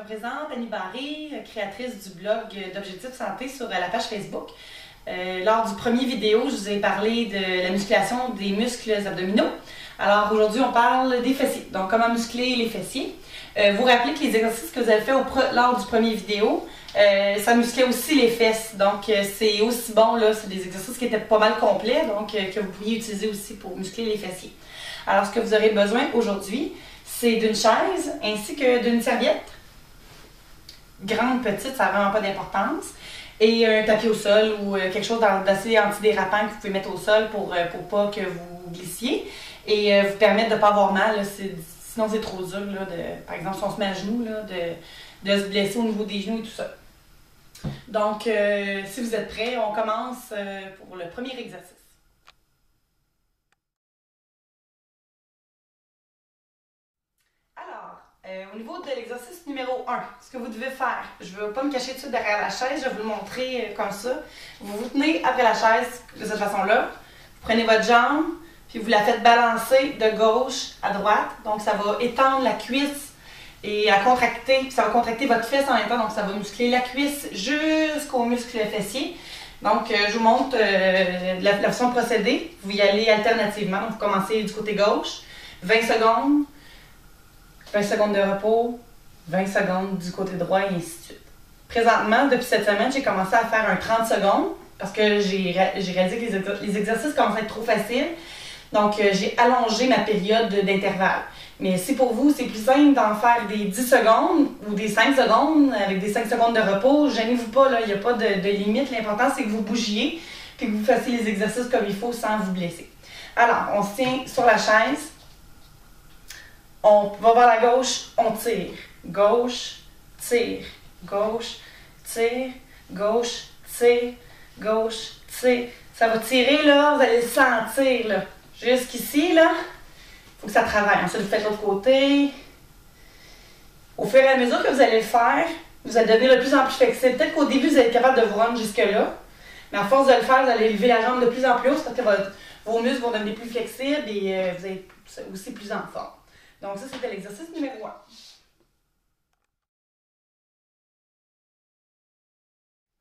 présente Annie Barré, créatrice du blog d'Objectif Santé sur la page Facebook. Lors du premier vidéo, je vous ai parlé de la musculation des muscles abdominaux. Alors aujourd'hui, on parle des fessiers. Donc, comment muscler les fessiers. Vous rappelez que les exercices que vous avez fait lors du premier vidéo, ça musclait aussi les fesses. Donc, c'est aussi bon, là, c'est des exercices qui étaient pas mal complets, donc que vous pourriez utiliser aussi pour muscler les fessiers. Alors, ce que vous aurez besoin aujourd'hui, c'est d'une chaise ainsi que d'une serviette. Grande, petite, ça n'a vraiment pas d'importance. Et un tapis au sol ou quelque chose d'assez antidérapant que vous pouvez mettre au sol pour pas que vous glissiez. Et vous permettre de ne pas avoir mal, là, sinon c'est trop dur, là, par exemple si on se met à genoux, là, de se blesser au niveau des genoux et tout ça. Donc, si vous êtes prêts, on commence pour le premier exercice. Alors, au niveau de l'exercice numéro 1, ce que vous devez faire, je ne vais pas me cacher tout de suite derrière la chaise, je vais vous le montrer comme ça. Vous vous tenez après la chaise de cette façon-là, vous prenez votre jambe, puis vous la faites balancer de gauche à droite. Donc, ça va étendre la cuisse et à contracter. Puis ça va contracter votre fesse en même temps. Donc, ça va muscler la cuisse jusqu'au muscle fessier. Donc, je vous montre la façon de procéder. Vous y allez alternativement. Donc, vous commencez du côté gauche. 20 secondes. 20 secondes de repos. 20 secondes du côté droit et ainsi de suite. Présentement, depuis cette semaine, j'ai commencé à faire un 30 secondes parce que j'ai réalisé que les exercices commencent à être trop faciles. Donc, j'ai allongé ma période d'intervalle. Mais si pour vous, c'est plus simple d'en faire des 10 secondes ou des 5 secondes avec des 5 secondes de repos, gênez-vous pas, il n'y a pas de limite. L'important, c'est que vous bougiez et que vous fassiez les exercices comme il faut sans vous blesser. Alors, on se tient sur la chaise. On va vers la gauche, on tire. Gauche, tire. Gauche, tire. Gauche, tire. Gauche, tire. Ça va tirer, là, vous allez le sentir, là. Jusqu'ici, là, il faut que ça travaille. Ensuite, vous faites l'autre côté. Au fur et à mesure que vous allez le faire, vous allez devenir de plus en plus flexible. Peut-être qu'au début, vous êtes capable de vous rendre jusque-là. Mais à force de le faire, vous allez lever la jambe de plus en plus haut. C'est parce que vos muscles vont devenir plus flexibles et vous allez aussi plus en forme. Donc ça, c'était l'exercice numéro 1.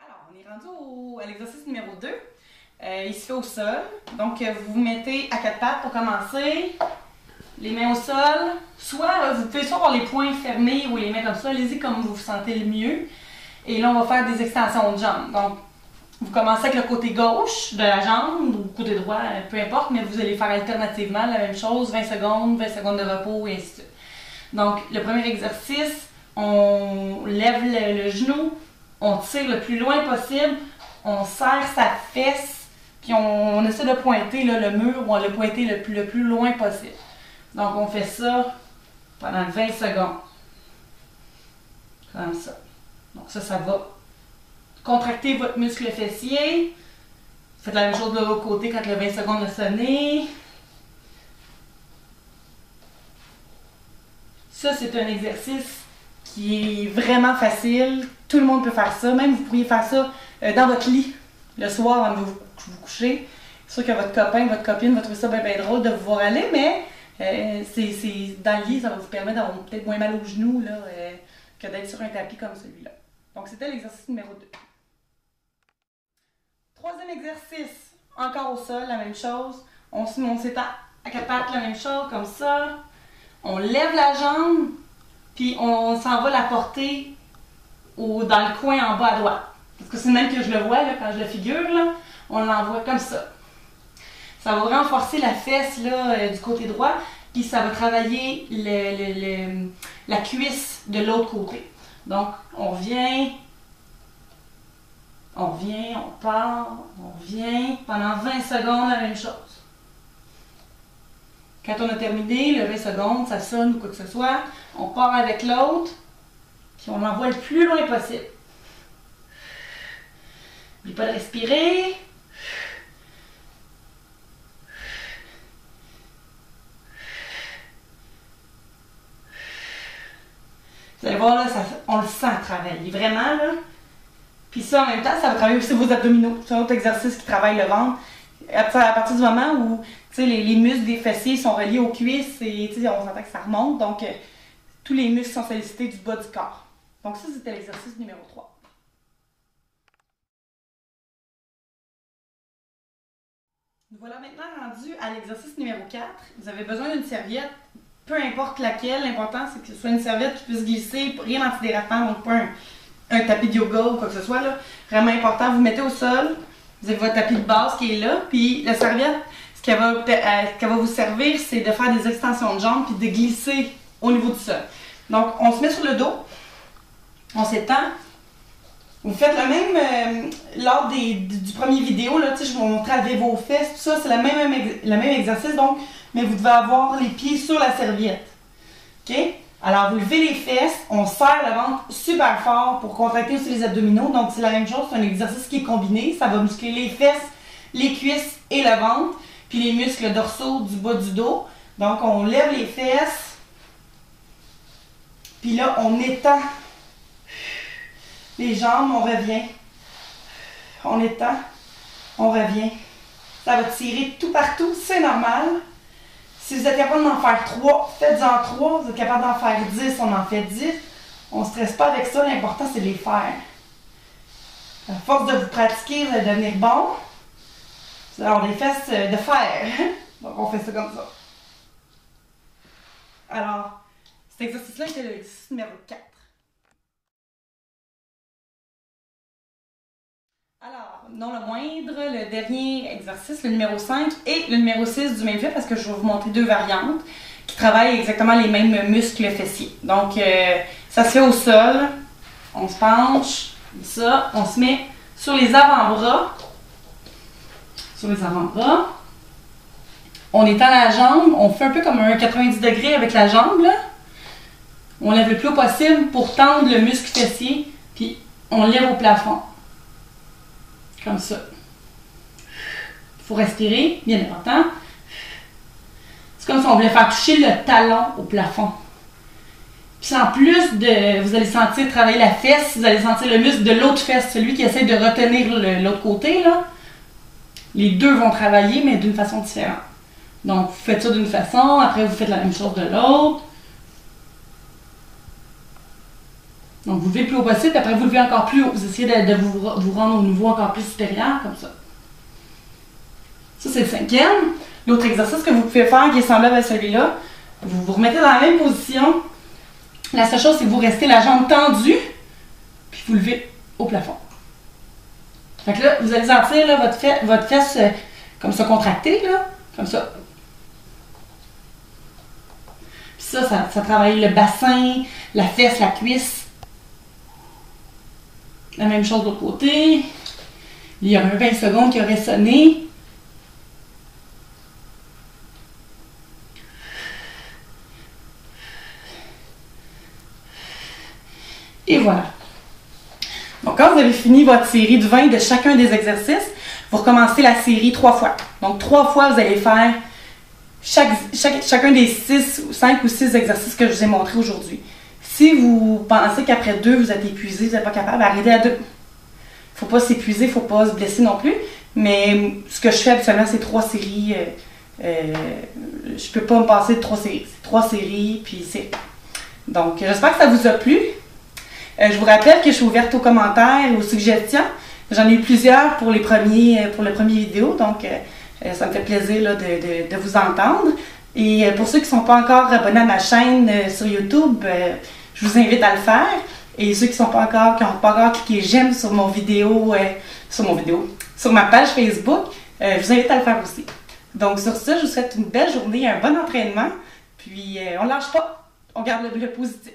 Alors, on est rendu à l'exercice numéro 2. Il se fait au sol. Donc, vous vous mettez à quatre pattes pour commencer. Les mains au sol. Soit, vous pouvez soit avoir les poings fermés ou les mains comme ça. Allez-y comme vous vous sentez le mieux. Et là, on va faire des extensions de jambes. Donc, vous commencez avec le côté gauche de la jambe ou le côté droit, peu importe, mais vous allez faire alternativement la même chose. 20 secondes de repos et ainsi de suite. Donc, le premier exercice, on lève le genou, on tire le plus loin possible, on serre sa fesse. Puis on essaie de pointer là, le mur ou on le pointer le plus loin possible. Donc on fait ça pendant 20 secondes. Comme ça. Donc ça va contracter votre muscle fessier. Faites la même chose de l'autre côté quand le 20 secondes a sonné. Ça, c'est un exercice qui est vraiment facile. Tout le monde peut faire ça. Même vous pourriez faire ça dans votre lit le soir avant de vous coucher. C'est sûr que votre copain, votre copine va trouver ça bien drôle de vous voir aller, mais c'est dans le lit, ça va vous permettre d'avoir peut-être moins mal aux genoux là, que d'être sur un tapis comme celui-là. Donc, c'était l'exercice numéro 2. Troisième exercice, encore au sol, la même chose. On s'étend à quatre pattes, la même chose, comme ça. On lève la jambe, puis on s'en va la porter dans le coin en bas à droite. Parce que c'est même que je le vois là, quand je le figure, là, on l'envoie comme ça. Ça va renforcer la fesse là, du côté droit, puis ça va travailler la cuisse de l'autre côté. Donc, on vient, on part, on vient. Pendant 20 secondes, la même chose. Quand on a terminé, le 20 secondes, ça sonne ou quoi que ce soit, on part avec l'autre, puis on l'envoie le plus loin possible. N'oubliez pas de respirer. Vous allez voir, là, on le sent travailler, vraiment, là. Puis ça, en même temps, ça va travailler aussi vos abdominaux. C'est un autre exercice qui travaille le ventre. À partir du moment où les muscles des fessiers sont reliés aux cuisses, et on s'entend que ça remonte, donc tous les muscles sont sollicités du bas du corps. Donc ça, c'était l'exercice numéro 3. Nous voilà maintenant rendus à l'exercice numéro 4. Vous avez besoin d'une serviette, peu importe laquelle. L'important, c'est que ce soit une serviette qui puisse glisser, rien d'antidérapant, donc pas un tapis de yoga ou quoi que ce soit. Là. Vraiment important, vous mettez au sol, vous avez votre tapis de base qui est là, puis la serviette, ce qu'elle va vous servir, c'est de faire des extensions de jambes puis de glisser au niveau du sol. Donc, on se met sur le dos, on s'étend. Vous faites le même, lors du premier vidéo, là, je vais vous montrer à lever vos fesses, tout ça, c'est le même exercice, donc, mais vous devez avoir les pieds sur la serviette. OK? Alors, vous levez les fesses, on serre le ventre super fort pour contracter aussi les abdominaux, donc c'est la même chose, c'est un exercice qui est combiné, ça va muscler les fesses, les cuisses et le ventre, puis les muscles dorsaux du bas du dos. Donc, on lève les fesses, puis là, on étend les jambes, on revient. On étend, on revient. Ça va tirer tout partout, c'est normal. Si vous êtes capable d'en faire 3, faites-en 3. Vous êtes capable d'en faire 10, on en fait 10. On ne stresse pas avec ça, l'important c'est de les faire. À force de vous pratiquer, vous allez devenir bon. Vous allez avoir des fesses de fer. Donc on fait ça comme ça. Alors, cet exercice-là était l'exercice numéro 4. Alors, non le moindre, le dernier exercice, le numéro 5 et le numéro 6 du même fait parce que je vais vous montrer 2 variantes qui travaillent exactement les mêmes muscles fessiers. Donc, ça se fait au sol, on se penche, comme ça, on se met sur les avant-bras. Sur les avant-bras. On étend la jambe, on fait un peu comme un 90 degrés avec la jambe, là. On lève le plus haut possible pour tendre le muscle fessier, puis on lève au plafond. Comme ça. Il faut respirer, bien important. C'est comme si on voulait faire toucher le talon au plafond. Puis en plus de, vous allez sentir travailler la fesse, vous allez sentir le muscle de l'autre fesse, celui qui essaie de retenir l'autre côté, là. Les deux vont travailler, mais d'une façon différente. Donc, vous faites ça d'une façon, après vous faites la même chose de l'autre. Donc, vous levez le plus haut possible, puis après vous levez encore plus haut. Vous essayez de vous rendre au niveau encore plus supérieur, comme ça. Ça, c'est le 5e. L'autre exercice que vous pouvez faire, qui est semblable à celui-là, vous vous remettez dans la même position. La seule chose, c'est que vous restez la jambe tendue, puis vous levez au plafond. Fait que là, vous allez sentir là, votre fesse comme ça contractée, là, comme ça. Puis ça travaille le bassin, la fesse, la cuisse. La même chose de l'autre côté. Il y a un 20 secondes qui aurait sonné. Et voilà. Donc, quand vous avez fini votre série de 20 de chacun des exercices, vous recommencez la série 3 fois. Donc, 3 fois, vous allez faire chacun des 5 ou 6 exercices que je vous ai montrés aujourd'hui. Si vous pensez qu'après 2, vous êtes épuisé, vous n'êtes pas capable, arrêtez à 2. Il ne faut pas s'épuiser, il ne faut pas se blesser non plus. Mais ce que je fais habituellement, c'est 3 séries. Je ne peux pas me passer de 3 séries. C'est 3 séries, puis c'est... Donc, j'espère que ça vous a plu. Je vous rappelle que je suis ouverte aux commentaires et aux suggestions. J'en ai eu plusieurs pour le premier vidéo, donc ça me fait plaisir là, de vous entendre. Et pour ceux qui ne sont pas encore abonnés à ma chaîne sur YouTube, je vous invite à le faire. Et ceux qui n'ont pas encore cliqué j'aime sur mon vidéo, sur ma page Facebook, je vous invite à le faire aussi. Donc sur ça, je vous souhaite une belle journée, un bon entraînement. Puis on ne lâche pas, on garde le positif.